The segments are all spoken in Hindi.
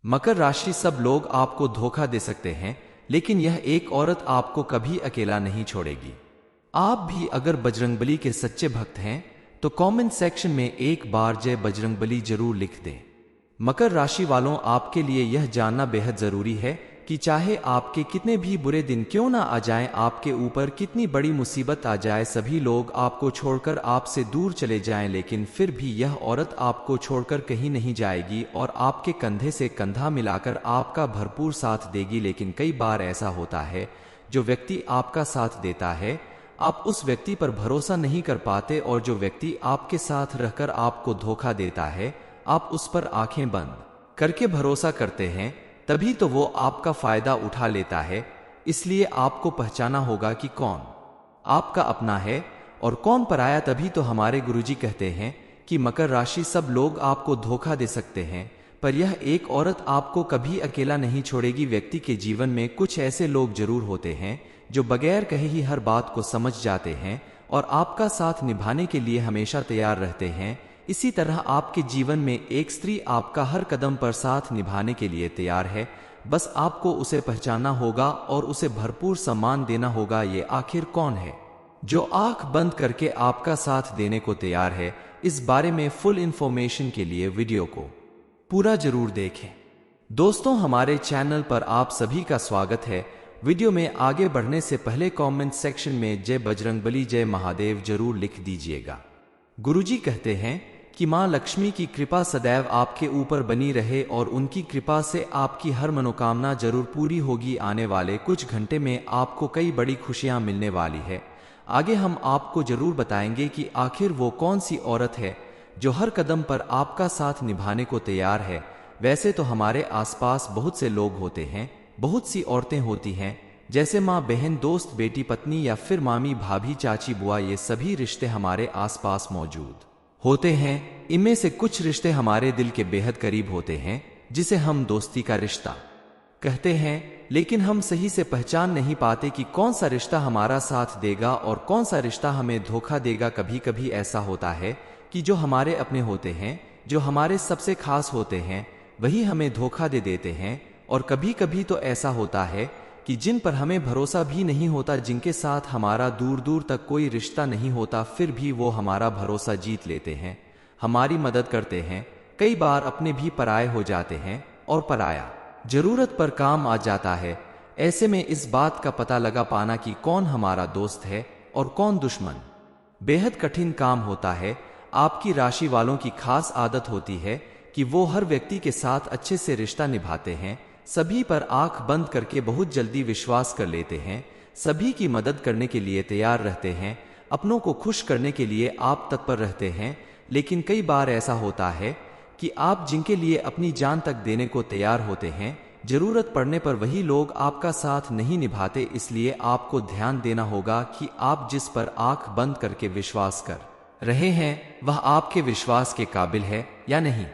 मकर राशि सब लोग आपको धोखा दे सकते हैं, लेकिन यह एक औरत आपको कभी अकेला नहीं छोड़ेगी। आप भी अगर बजरंगबली के सच्चे भक्त हैं तो कमेंट सेक्शन में एक बार जय बजरंगबली जरूर लिख दें। मकर राशि वालों, आपके लिए यह जानना बेहद जरूरी है कि चाहे आपके कितने भी बुरे दिन क्यों ना आ जाएं, आपके ऊपर कितनी बड़ी मुसीबत आ जाए, सभी लोग आपको छोड़कर आपसे दूर चले जाएं, लेकिन फिर भी यह औरत आपको छोड़कर कहीं नहीं जाएगी और आपके कंधे से कंधा मिलाकर आपका भरपूर साथ देगी। लेकिन कई बार ऐसा होता है, जो व्यक्ति आपका साथ देता है आप उस व्यक्ति पर भरोसा नहीं कर पाते, और जो व्यक्ति आपके साथ रहकर आपको धोखा देता है आप उस पर आंखें बंद करके भरोसा करते हैं, तभी तो वो आपका फायदा उठा लेता है। इसलिए आपको पहचाना होगा कि कौन आपका अपना है और कौन पराया। तभी तो हमारे गुरुजी कहते हैं कि मकर राशि सब लोग आपको धोखा दे सकते हैं, पर यह एक औरत आपको कभी अकेला नहीं छोड़ेगी। व्यक्ति के जीवन में कुछ ऐसे लोग जरूर होते हैं जो बगैर कहे ही हर बात को समझ जाते हैं और आपका साथ निभाने के लिए हमेशा तैयार रहते हैं। इसी तरह आपके जीवन में एक स्त्री आपका हर कदम पर साथ निभाने के लिए तैयार है, बस आपको उसे पहचानना होगा और उसे भरपूर सम्मान देना होगा। ये आखिर कौन है जो आंख बंद करके आपका साथ देने को तैयार है? इस बारे में फुल इंफॉर्मेशन के लिए वीडियो को पूरा जरूर देखें। दोस्तों, हमारे चैनल पर आप सभी का स्वागत है। वीडियो में आगे बढ़ने से पहले कमेंट सेक्शन में जय बजरंगबली जय महादेव जरूर लिख दीजिएगा। गुरुजी कहते हैं कि मां लक्ष्मी की कृपा सदैव आपके ऊपर बनी रहे और उनकी कृपा से आपकी हर मनोकामना जरूर पूरी होगी। आने वाले कुछ घंटे में आपको कई बड़ी खुशियां मिलने वाली है। आगे हम आपको जरूर बताएंगे कि आखिर वो कौन सी औरत है जो हर कदम पर आपका साथ निभाने को तैयार है। वैसे तो हमारे आसपास बहुत से लोग होते हैं, बहुत सी औरतें होती हैं, जैसे माँ, बहन, दोस्त, बेटी, पत्नी या फिर मामी, भाभी, चाची, बुआ। ये सभी रिश्ते हमारे आसपास मौजूद होते हैं। इनमें से कुछ रिश्ते हमारे दिल के बेहद करीब होते हैं, जिसे हम दोस्ती का रिश्ता कहते हैं, लेकिन हम सही से पहचान नहीं पाते कि कौन सा रिश्ता हमारा साथ देगा और कौन सा रिश्ता हमें धोखा देगा। कभी कभी ऐसा होता है कि जो हमारे अपने होते हैं, जो हमारे सबसे खास होते हैं, वही हमें धोखा दे देते हैं। और कभी कभी तो ऐसा होता है कि जिन पर हमें भरोसा भी नहीं होता, जिनके साथ हमारा दूर दूर तक कोई रिश्ता नहीं होता, फिर भी वो हमारा भरोसा जीत लेते हैं, हमारी मदद करते हैं। कई बार अपने भी पराये हो जाते हैं और पराया जरूरत पर काम आ जाता है। ऐसे में इस बात का पता लगा पाना कि कौन हमारा दोस्त है और कौन दुश्मन बेहद कठिन काम होता है। आपकी राशि वालों की खास आदत होती है कि वो हर व्यक्ति के साथ अच्छे से रिश्ता निभाते हैं, सभी पर आंख बंद करके बहुत जल्दी विश्वास कर लेते हैं, सभी की मदद करने के लिए तैयार रहते हैं, अपनों को खुश करने के लिए आप तत्पर रहते हैं। लेकिन कई बार ऐसा होता है कि आप जिनके लिए अपनी जान तक देने को तैयार होते हैं, जरूरत पड़ने पर वही लोग आपका साथ नहीं निभाते। इसलिए आपको ध्यान देना होगा कि आप जिस पर आंख बंद करके विश्वास कर रहे हैं वह आपके विश्वास के काबिल है या नहीं।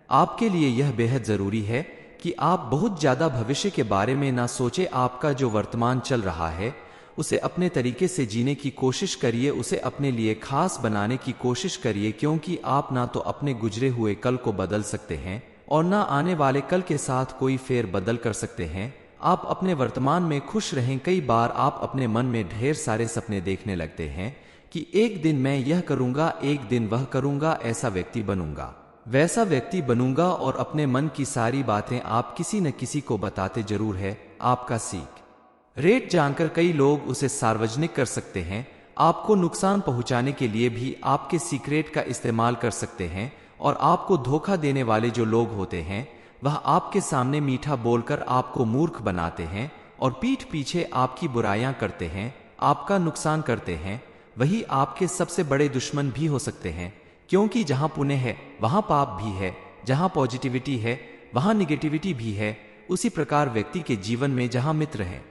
आपके लिए यह बेहद जरूरी है कि आप बहुत ज्यादा भविष्य के बारे में ना सोचे। आपका जो वर्तमान चल रहा है उसे अपने तरीके से जीने की कोशिश करिए, उसे अपने लिए खास बनाने की कोशिश करिए, क्योंकि आप ना तो अपने गुजरे हुए कल को बदल सकते हैं और ना आने वाले कल के साथ कोई फेर बदल कर सकते हैं। आप अपने वर्तमान में खुश रहें। कई बार आप अपने मन में ढेर सारे सपने देखने लगते हैं कि एक दिन मैं यह करूंगा, एक दिन वह करूंगा, ऐसा व्यक्ति बनूंगा, वैसा व्यक्ति बनूंगा, और अपने मन की सारी बातें आप किसी न किसी को बताते जरूर है। आपका सीक्रेट जानकर कई लोग उसे सार्वजनिक कर सकते हैं। आपको नुकसान पहुंचाने के लिए भी आपके सीक्रेट का इस्तेमाल कर सकते हैं। और आपको धोखा देने वाले जो लोग होते हैं वह आपके सामने मीठा बोलकर आपको मूर्ख बनाते हैं और पीठ पीछे आपकी बुराइयां करते हैं, आपका नुकसान करते हैं। वही आपके सबसे बड़े दुश्मन भी हो सकते हैं, क्योंकि जहां पुण्य है वहां पाप भी है, जहां पॉजिटिविटी है वहां निगेटिविटी भी है। उसी प्रकार व्यक्ति के जीवन में जहां मित्र हैं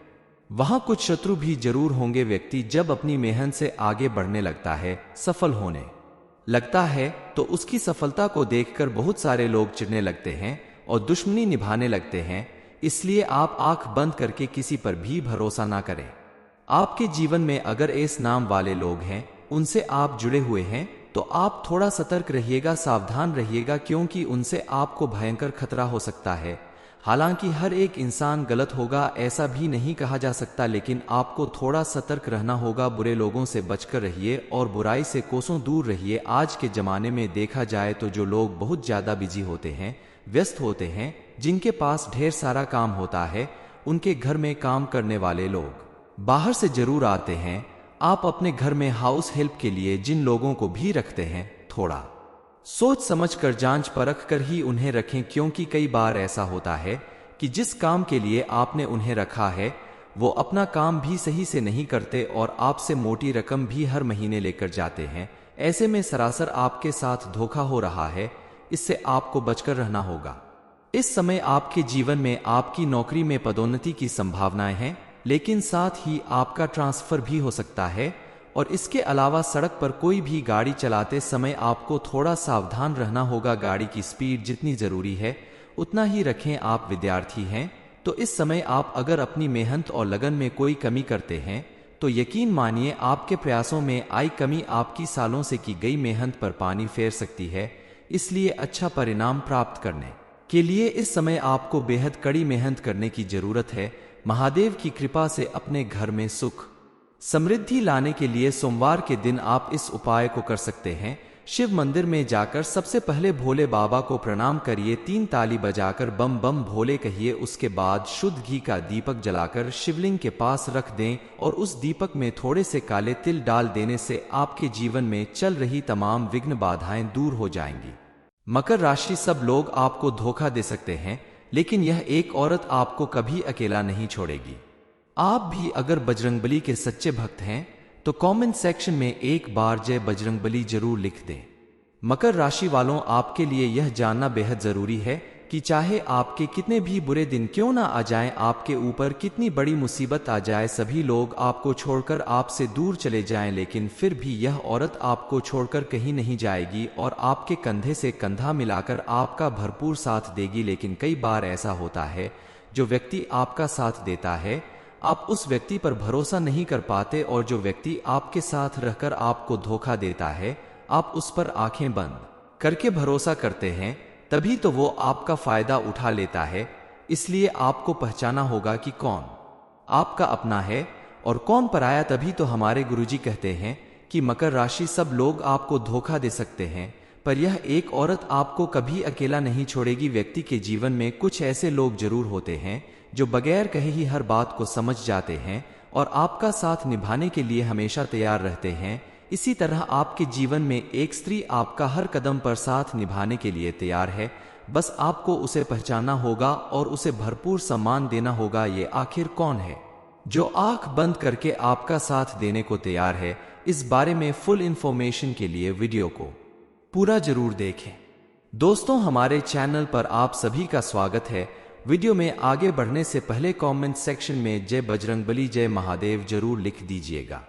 वहां कुछ शत्रु भी जरूर होंगे। व्यक्ति जब अपनी मेहनत से आगे बढ़ने लगता है, सफल होने लगता है, तो उसकी सफलता को देखकर बहुत सारे लोग चिढ़ने लगते हैं और दुश्मनी निभाने लगते हैं। इसलिए आप आंख बंद करके किसी पर भी भरोसा ना करें। आपके जीवन में अगर इस नाम वाले लोग हैं, उनसे आप जुड़े हुए हैं, तो आप थोड़ा सतर्क रहिएगा, सावधान रहिएगा, क्योंकि उनसे आपको भयंकर खतरा हो सकता है। हालांकि हर एक इंसान गलत होगा ऐसा भी नहीं कहा जा सकता, लेकिन आपको थोड़ा सतर्क रहना होगा। बुरे लोगों से बचकर रहिए और बुराई से कोसों दूर रहिए। आज के ज़माने में देखा जाए तो जो लोग बहुत ज़्यादा बिजी होते हैं, व्यस्त होते हैं, जिनके पास ढेर सारा काम होता है, उनके घर में काम करने वाले लोग बाहर से जरूर आते हैं। आप अपने घर में हाउस हेल्प के लिए जिन लोगों को भी रखते हैं, थोड़ा सोच समझकर जांच परख कर ही उन्हें रखें, क्योंकि कई बार ऐसा होता है कि जिस काम के लिए आपने उन्हें रखा है वो अपना काम भी सही से नहीं करते और आपसे मोटी रकम भी हर महीने लेकर जाते हैं। ऐसे में सरासर आपके साथ धोखा हो रहा है। इससे आपको बचकर रहना होगा। इस समय आपके जीवन में आपकी नौकरी में पदोन्नति की संभावनाएं हैं, लेकिन साथ ही आपका ट्रांसफर भी हो सकता है। और इसके अलावा सड़क पर कोई भी गाड़ी चलाते समय आपको थोड़ा सावधान रहना होगा। गाड़ी की स्पीड जितनी जरूरी है उतना ही रखें। आप विद्यार्थी हैं तो इस समय आप अगर अपनी मेहनत और लगन में कोई कमी करते हैं तो यकीन मानिए आपके प्रयासों में आई कमी आपकी सालों से की गई मेहनत पर पानी फेर सकती है। इसलिए अच्छा परिणाम प्राप्त करने के लिए इस समय आपको बेहद कड़ी मेहनत करने की जरूरत है। महादेव की कृपा से अपने घर में सुख समृद्धि लाने के लिए सोमवार के दिन आप इस उपाय को कर सकते हैं। शिव मंदिर में जाकर सबसे पहले भोले बाबा को प्रणाम करिए, 3 ताली बजाकर बम बम भोले कहिए। उसके बाद शुद्ध घी का दीपक जलाकर शिवलिंग के पास रख दें और उस दीपक में थोड़े से काले तिल डाल देने से आपके जीवन में चल रही तमाम विघ्न बाधाएं दूर हो जाएंगी। मकर राशि, सब लोग आपको धोखा दे सकते हैं, लेकिन यह एक औरत आपको कभी अकेला नहीं छोड़ेगी। आप भी अगर बजरंगबली के सच्चे भक्त हैं तो कमेंट सेक्शन में एक बार जय बजरंगबली जरूर लिख दें। मकर राशि वालों, आपके लिए यह जानना बेहद जरूरी है कि चाहे आपके कितने भी बुरे दिन क्यों ना आ जाएं, आपके ऊपर कितनी बड़ी मुसीबत आ जाए, सभी लोग आपको छोड़कर आपसे दूर चले जाएं, लेकिन फिर भी यह औरत आपको छोड़कर कहीं नहीं जाएगी और आपके कंधे से कंधा मिलाकर आपका भरपूर साथ देगी। लेकिन कई बार ऐसा होता है जो व्यक्ति आपका साथ देता है आप उस व्यक्ति पर भरोसा नहीं कर पाते, और जो व्यक्ति आपके साथ रहकर आपको धोखा देता है आप उस पर आंखें बंद करके भरोसा करते हैं, तभी तो वो आपका फायदा उठा लेता है। इसलिए आपको पहचाना होगा कि कौन आपका अपना है और कौन पराया। तभी तो हमारे गुरुजी कहते हैं कि मकर राशि, सब लोग आपको धोखा दे सकते हैं पर यह एक औरत आपको कभी अकेला नहीं छोड़ेगी। व्यक्ति के जीवन में कुछ ऐसे लोग जरूर होते हैं जो बगैर कहे ही हर बात को समझ जाते हैं और आपका साथ निभाने के लिए हमेशा तैयार रहते हैं। इसी तरह आपके जीवन में एक स्त्री आपका हर कदम पर साथ निभाने के लिए तैयार है। बस आपको उसे पहचानना होगा और उसे भरपूर सम्मान देना होगा। ये आखिर कौन है जो आंख बंद करके आपका साथ देने को तैयार है? इस बारे में फुल इंफॉर्मेशन के लिए वीडियो को पूरा जरूर देखें। दोस्तों, हमारे चैनल पर आप सभी का स्वागत है। वीडियो में आगे बढ़ने से पहले कमेंट सेक्शन में जय बजरंगबली, जय महादेव जरूर लिख दीजिएगा।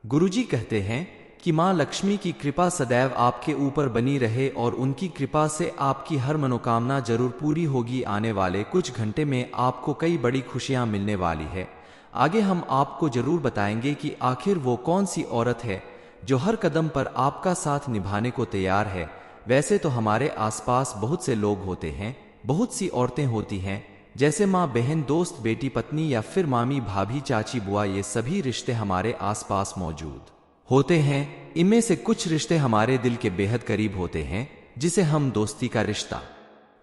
गुरुजी कहते हैं कि मां लक्ष्मी की कृपा सदैव आपके ऊपर बनी रहे और उनकी कृपा से आपकी हर मनोकामना जरूर पूरी होगी। आने वाले कुछ घंटे में आपको कई बड़ी खुशियां मिलने वाली है। आगे हम आपको जरूर बताएंगे कि आखिर वो कौन सी औरत है जो हर कदम पर आपका साथ निभाने को तैयार है। वैसे तो हमारे आसपास बहुत से लोग होते हैं, बहुत सी औरतें होती हैं, जैसे माँ, बहन, दोस्त, बेटी, पत्नी या फिर मामी, भाभी, चाची, बुआ। ये सभी रिश्ते हमारे आसपास मौजूद होते हैं। इनमें से कुछ रिश्ते हमारे दिल के बेहद करीब होते हैं, जिसे हम दोस्ती का रिश्ता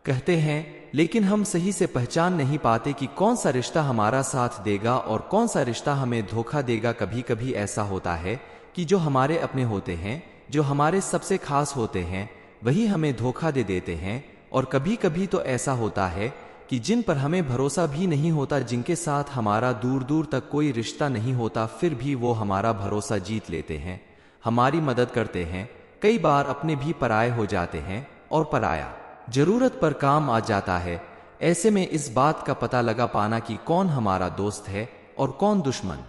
कहते हैं, लेकिन हम सही से पहचान नहीं पाते कि कौन सा रिश्ता हमारा साथ देगा और कौन सा रिश्ता हमें धोखा देगा। कभी कभी ऐसा होता है कि जो हमारे अपने होते हैं, जो हमारे सबसे खास होते हैं, वही हमें धोखा दे देते हैं। और कभी कभी तो ऐसा होता है कि जिन पर हमें भरोसा भी नहीं होता, जिनके साथ हमारा दूर दूर तक कोई रिश्ता नहीं होता, फिर भी वो हमारा भरोसा जीत लेते हैं, हमारी मदद करते हैं। कई बार अपने भी पराये हो जाते हैं और पराया जरूरत पर काम आ जाता है। ऐसे में इस बात का पता लगा पाना कि कौन हमारा दोस्त है और कौन दुश्मन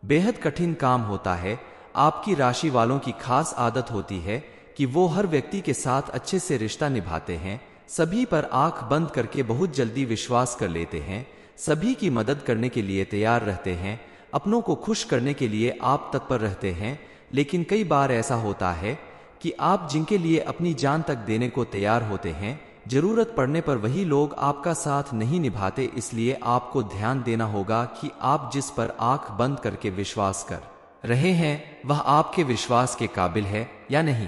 बेहद कठिन काम होता है। आपकी राशि वालों की खास आदत होती है कि वो हर व्यक्ति के साथ अच्छे से रिश्ता निभाते हैं, सभी पर आंख बंद करके बहुत जल्दी विश्वास कर लेते हैं, सभी की मदद करने के लिए तैयार रहते हैं, अपनों को खुश करने के लिए आप तत्पर रहते हैं। लेकिन कई बार ऐसा होता है कि आप जिनके लिए अपनी जान तक देने को तैयार होते हैं, जरूरत पड़ने पर वही लोग आपका साथ नहीं निभाते, इसलिए आपको ध्यान देना होगा कि आप जिस पर आंख बंद करके विश्वास कर रहे हैं वह आपके विश्वास के काबिल है या नहीं।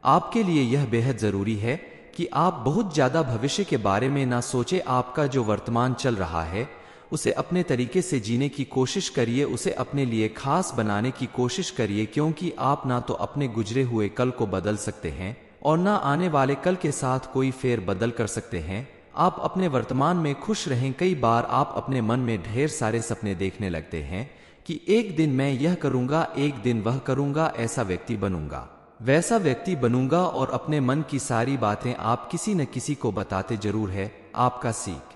आपके लिए यह बेहद जरूरी है कि आप बहुत ज्यादा भविष्य के बारे में ना सोचें। आपका जो वर्तमान चल रहा है उसे अपने तरीके से जीने की कोशिश करिए, उसे अपने लिए खास बनाने की कोशिश करिए, क्योंकि आप ना तो अपने गुजरे हुए कल को बदल सकते हैं और ना आने वाले कल के साथ कोई फेर बदल कर सकते हैं। आप अपने वर्तमान में खुश रहें। कई बार आप अपने मन में ढेर सारे सपने देखने लगते हैं कि एक दिन मैं यह करूंगा, एक दिन वह करूंगा, ऐसा व्यक्ति बनूंगा, वैसा व्यक्ति बनूंगा, और अपने मन की सारी बातें आप किसी न किसी को बताते जरूर है। आपका सीख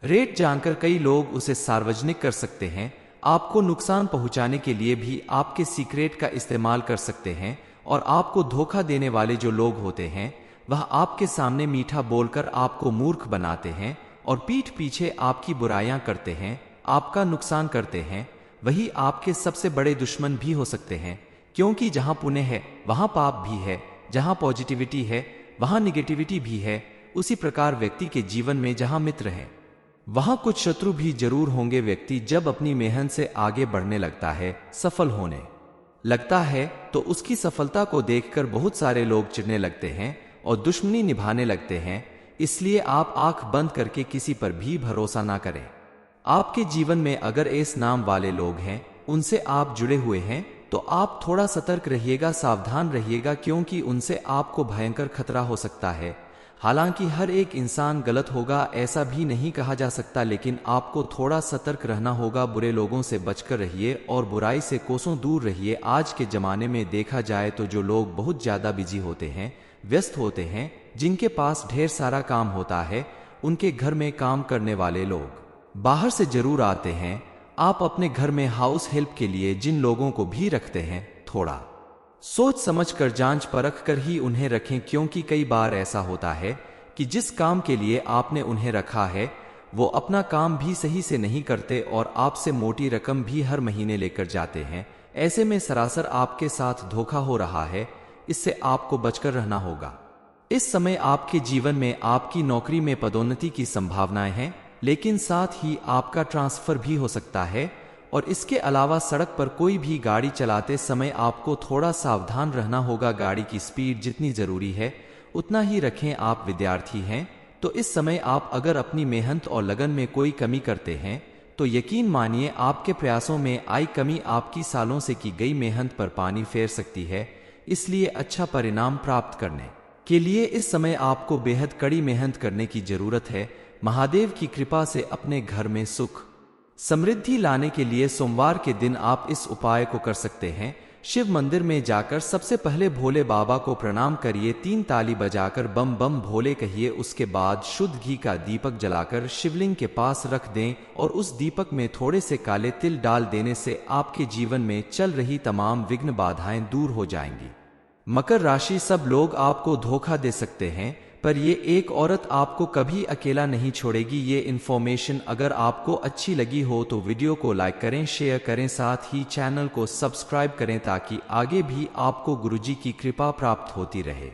रेट जानकर कई लोग उसे सार्वजनिक कर सकते हैं, आपको नुकसान पहुंचाने के लिए भी आपके सीक्रेट का इस्तेमाल कर सकते हैं। और आपको धोखा देने वाले जो लोग होते हैं वह आपके सामने मीठा बोलकर आपको मूर्ख बनाते हैं और पीठ पीछे आपकी बुराइयां करते हैं, आपका नुकसान करते हैं। वही आपके सबसे बड़े दुश्मन भी हो सकते हैं, क्योंकि जहां पुण्य है वहां पाप भी है, जहां पॉजिटिविटी है वहां निगेटिविटी भी है। उसी प्रकार व्यक्ति के जीवन में जहां मित्र हैं वहां कुछ शत्रु भी जरूर होंगे। व्यक्ति जब अपनी मेहनत से आगे बढ़ने लगता है, सफल होने लगता है, तो उसकी सफलता को देखकर बहुत सारे लोग चिढ़ने लगते हैं और दुश्मनी निभाने लगते हैं। इसलिए आप आंख बंद करके किसी पर भी भरोसा ना करें। आपके जीवन में अगर ऐसे नाम वाले लोग हैं, उनसे आप जुड़े हुए हैं, तो आप थोड़ा सतर्क रहिएगा, सावधान रहिएगा, क्योंकि उनसे आपको भयंकर खतरा हो सकता है। हालांकि हर एक इंसान गलत होगा ऐसा भी नहीं कहा जा सकता, लेकिन आपको थोड़ा सतर्क रहना होगा। बुरे लोगों से बचकर रहिए और बुराई से कोसों दूर रहिए। आज के जमाने में देखा जाए तो जो लोग बहुत ज्यादा बिजी होते हैं, व्यस्त होते हैं, जिनके पास ढेर सारा काम होता है, उनके घर में काम करने वाले लोग बाहर से जरूर आते हैं। आप अपने घर में हाउस हेल्प के लिए जिन लोगों को भी रखते हैं, थोड़ा सोच समझकर जांच परख कर ही उन्हें रखें, क्योंकि कई बार ऐसा होता है कि जिस काम के लिए आपने उन्हें रखा है वो अपना काम भी सही से नहीं करते और आपसे मोटी रकम भी हर महीने लेकर जाते हैं। ऐसे में सरासर आपके साथ धोखा हो रहा है, इससे आपको बचकर रहना होगा। इस समय आपके जीवन में आपकी नौकरी में पदोन्नति की संभावनाएं हैं, लेकिन साथ ही आपका ट्रांसफर भी हो सकता है। और इसके अलावा सड़क पर कोई भी गाड़ी चलाते समय आपको थोड़ा सावधान रहना होगा। गाड़ी की स्पीड जितनी जरूरी है उतना ही रखें। आप विद्यार्थी हैं तो इस समय आप अगर अपनी मेहनत और लगन में कोई कमी करते हैं तो यकीन मानिए आपके प्रयासों में आई कमी आपकी सालों से की गई मेहनत पर पानी फेर सकती है। इसलिए अच्छा परिणाम प्राप्त करने के लिए इस समय आपको बेहद कड़ी मेहनत करने की जरूरत है। महादेव की कृपा से अपने घर में सुख समृद्धि लाने के लिए सोमवार के दिन आप इस उपाय को कर सकते हैं। शिव मंदिर में जाकर सबसे पहले भोले बाबा को प्रणाम करिए, 3 ताली बजाकर बम बम भोले कहिए। उसके बाद शुद्ध घी का दीपक जलाकर शिवलिंग के पास रख दें और उस दीपक में थोड़े से काले तिल डाल देने से आपके जीवन में चल रही तमाम विघ्न बाधाएं दूर हो जाएंगी। मकर राशि, सब लोग आपको धोखा दे सकते हैं, पर ये एक औरत आपको कभी अकेला नहीं छोड़ेगी। ये इन्फॉर्मेशन अगर आपको अच्छी लगी हो तो वीडियो को लाइक करें, शेयर करें, साथ ही चैनल को सब्सक्राइब करें ताकि आगे भी आपको गुरुजी की कृपा प्राप्त होती रहे।